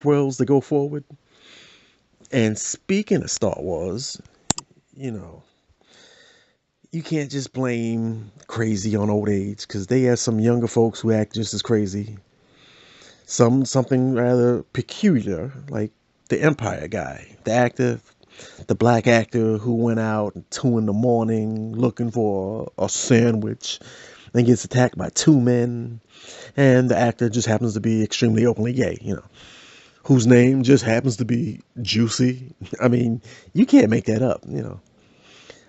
worlds to go forward. And speaking of Star Wars, you know, you can't just blame crazy on old age because they have some younger folks who act just as crazy. Something rather peculiar, like the Empire guy, the actor, the black actor who went out at 2 in the morning looking for a sandwich and gets attacked by two men, and the actor just happens to be extremely openly gay, whose name just happens to be Juicy. I mean, you can't make that up.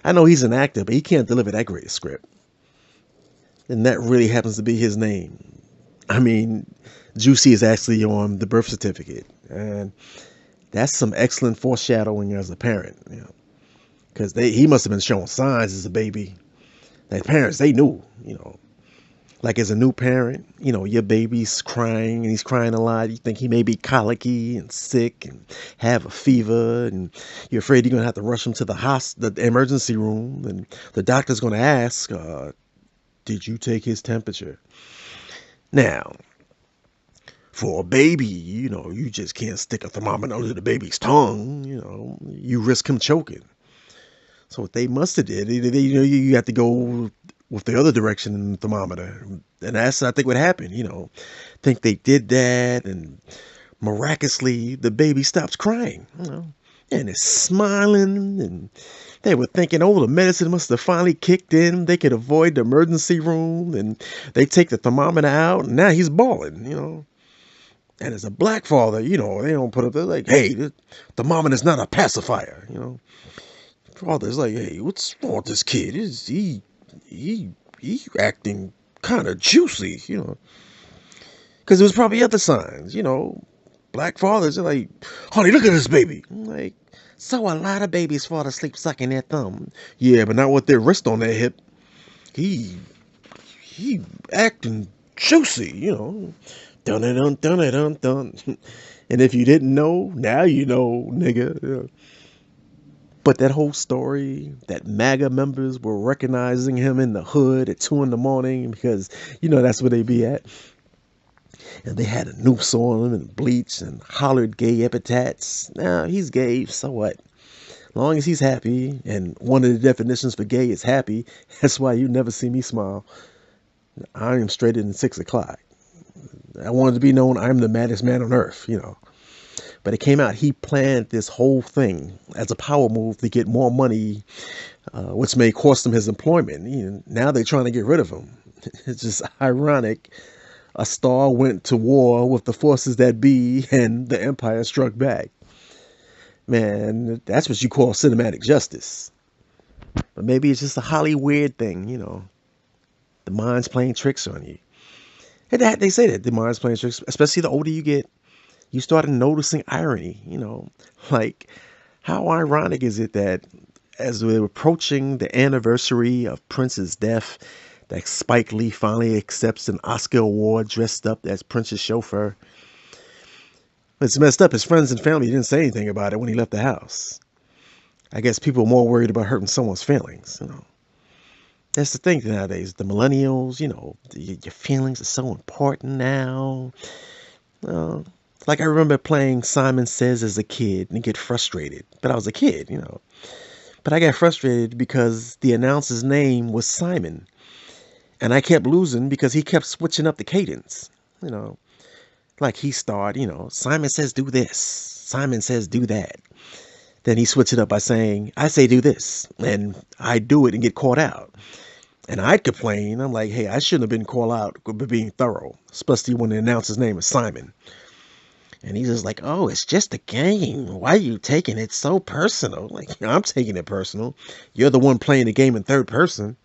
I know he's an actor, but he can't deliver that great a script. And that really happens to be his name. I mean, Juicy is actually on the birth certificate. And that's some excellent foreshadowing as a parent. Because he must have been showing signs as a baby. That parents, they knew. Like as a new parent, your baby's crying and he's crying a lot. You think he may be colicky and sick and have a fever, and you're afraid you're gonna have to rush him to the emergency room, and the doctor's gonna ask, "Did you take his temperature?" Now, for a baby, you just can't stick a thermometer under the baby's tongue. You risk him choking. So what they must have did, you have to go with the other direction in the thermometer, and that's I think what happened. Think they did that, and miraculously the baby stops crying. And it's smiling, and they were thinking, oh, the medicine must have finally kicked in. They could avoid the emergency room, and they take the thermometer out, and now he's bawling. And as a black father, they don't put up there like, hey, the thermometer's not a pacifier. Father's like, hey, what's wrong with this kid? Is he acting kind of juicy? Because there was probably other signs. Black fathers are like, honey, look at this baby. I'm like, so a lot of babies fall asleep sucking their thumb. Yeah, but not with their wrist on their hip. He he acting juicy. Dun dun dun dun dun dun. And if you didn't know, now you know, nigga. Yeah. But that whole story that MAGA members were recognizing him in the hood at 2 in the morning because that's where they be at, and they had a noose on him and bleach and hollered gay epithets. Now he's gay, so what? As long as he's happy, and one of the definitions for gay is happy. That's why you never see me smile. I am straight in 6 o'clock. I wanted to be known I'm the maddest man on earth. But it came out he planned this whole thing as a power move to get more money, which may cost him his employment. Now they're trying to get rid of him. It's just ironic. A star went to war with the forces that be, and the empire struck back. Man, that's what you call cinematic justice. But maybe it's just a Hollywood thing. The mind's playing tricks on you. And they say that the mind's playing tricks, especially the older you get. You started noticing irony. Like, how ironic is it that as we're approaching the anniversary of Prince's death, that Spike Lee finally accepts an Oscar award dressed up as Prince's chauffeur? It's messed up. His friends and family didn't say anything about it when he left the house. I guess people are more worried about hurting someone's feelings. That's the thing nowadays. The millennials, your feelings are so important now. Uh, like I remember playing Simon Says as a kid and get frustrated. But I was a kid. But I got frustrated because the announcer's name was Simon. And I kept losing because he kept switching up the cadence. You know, like he started, Simon says do this. Simon says do that. Then he switched it up by saying, I say do this. And I do it and get caught out. And I'd complain. I'm like, hey, I shouldn't have been called out for being thorough, especially when the announcer's name is Simon. And he's just like, oh, it's just a game. Why are you taking it so personal? Like, I'm taking it personal. You're the one playing the game in third person.